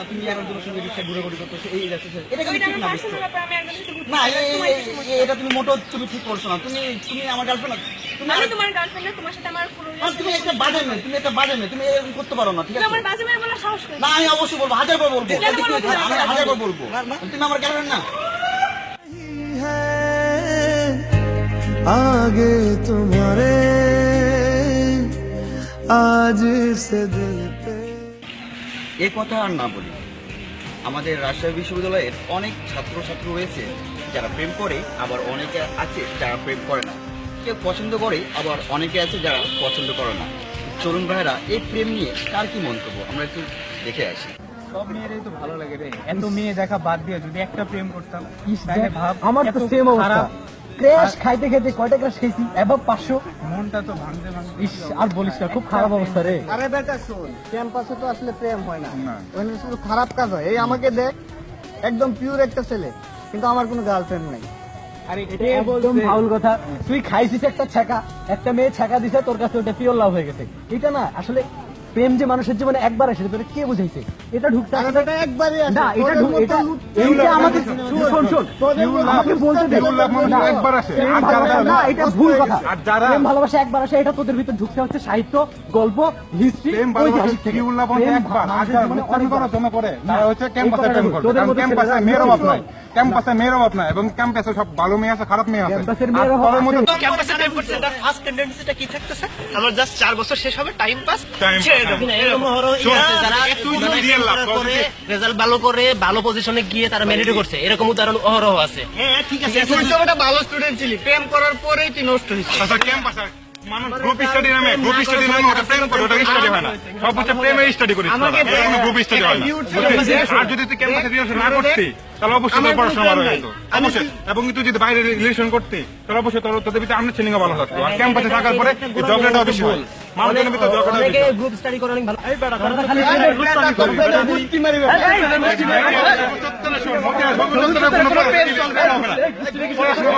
তুমি একজনের সঙ্গে রিক্সা ঘুরাঘুরি করতেছো, এই যাচ্ছে এটা কিন্তু ওইটা ঠিক আমার না, পার্সোনাল বুঝছো? ব্যাপার, আমি একজনের সাথে ঘুরতে না যাই, তোমার কিছু মনে করো এটা তুমি মোটো তুমি ঠিক করছো না। তুমি তুমি আমার গার্লফ্রেন্ড, তুমি আমি তোমার গার্লফ্রেন্ড না, তোমার সাথে আমার কোনো তুমি একটা বাজে মেয়ে, তুমি একটা বাজে মেয়ে, তুমি এরকম করতে পারো না, ঠিক তুমি আছে? আমার বাজে মেয়ে বলার সাহস করে। না আমি অবশ্যই বলবো, 1000 বার বলবো, কেন বলবো তুমি? আমি 1000 বার বলবো, তুমি আমার গার্লফ্রেন্ড না। आगे तुम्हारे आज से दिल पे এই কথা আর না বলি, আমাদের রাজশাহী বিশ্ববিদ্যালয়ের অনেক ছাত্রছাত্রী রয়েছে যারা প্রেম করে, আবার অনেকে আছে যারা প্রেম করে না। কেউ পছন্দ করে, আবার অনেকে আছে যারা পছন্দ করে না। চলুন ভাইরা, এই প্রেম নিয়ে কার কি মন্তব্য আমরা একটু দেখে আসি। সব মেয়েরই তো ভালো লাগে রে, এত মেয়ে দেখা বাদ দিয়ে যদি একটা প্রেম করতাম তাহলে ভাব আমার তো এত সেম অবস্থা। খারাপ। ক্র্যাশ খাইতে খেতে কয়টা ক্র্যাশ খেয়েছি, এবার 500। মনটা তো ভাঙতে ভাঙতে ইস, আর বলিস না, খুব খারাপ অবস্থা রে। আরে বেটা শোন, ক্যাম্পাসে তো আসলে প্রেম হয় না, না। ওখানে শুধু খারাপ কাজ হয়। এই আমাকে দেখ, একদম পিওর একটা ছেলে, কিন্তু আমার কোনো গার্লফ্রেন্ড নাই। আরে এটা একদম ফাউল কথা। তুই খাইছিস একটা ছ্যাঁকা, একটা মেয়ে ছ্যাঁকা দিছে, তোর কাছে ওটা পিওর লাভ হয়ে গেছে। এটা না আসলে প্রেম যে মানুষের জীবনে একবার আসে, তোর কে বুঝাইছে? এটা ঢুকতে আরে বেটা একবারই আসে, না, এটা তোদের মতো এটা লুট- এইটা আমাকে শোন শোন, তোদের মতো আমাকে বলতে দে। না, একবার আসে, প্রেম আর যারা ভালোবাসা না, এটা ভুল কথা। আর যারা- প্রেম ভালোবাসা একবার আসে, এটা তোদের ভিতর ঢুকতে হচ্ছে সাহিত্য, গল্প, হিস্ট্রি, প্রেম ভালোবাসা কি উল্লাপন একবার, আর যারা মুক্তামি করার জন্য করে তারা হচ্ছে ক্যাম্পাসে প্রেম করে। কারণ ক্যাম্পাসে মেয়ের অভাব নাই, ক্যাম্পাসে মেয়ের অভাব নাই, এবং ক্যাম্পাসে সব ভালো মেয়ে আছে, খারাপ মেয়ে আছে। ক্যাম্পাসের আর মেয়ের অভাব তোদের মতো আছে। ক্যাম্পাসে প্রেম করছে, তার ফার্স্ট টেন্ডেন্সিটা কি থাকতেছে? আমার জাস্ট 4 বছর শেষ হবে, টাইম পাস, Time ছেড়ে pass, দেবো। হ্যাঁ। এরকম হলো শোন, যারা তুই যদি real love করে positive- রেজাল্ট ভালো করে ভালো পজিশনে গিয়ে তারা মেরিট করছে, এরকম উদাহরণ অহরহ আছে। হ্যাঁ ঠিক আছে, তুই তো একটা ভালো স্টুডেন্ট ছিলি, প্রেম করার পরেই তুই নষ্ট হয়েছিস। আচ্ছা, ক্যাম্পাসে মানুষ গ্রুপ স্টাডি নামে ওটা প্রেম করে, ওটা স্টাডি হয় না। সব হচ্ছে প্রেমে স্টাডি করিস, গ্রুপ স্টাডি হয় না। আর যদি তুই ক্যাম্পাসে রিলেশন না করতি তাহলে অবশ্যই তোর পড়াশোনা ভালো হয়ে যেত, অবশ্যই। এবং তুই যদি বাইরে রিলেশন করতি তাহলে অবশ্যই তোদের ভিতরে আমনে ছেলেঙ্গা ভালো থাকতো। আর ক্যাম্পাসে থাকার পরে ঝগড়াটা বেশি হয়, মানুষজনের ভিতরে ঝগড়াটা বেশি হয়। গ্রুপ স্টাডি করে অনেক ভালো। মুষ্টি মারি বেটা। পড়াশোনা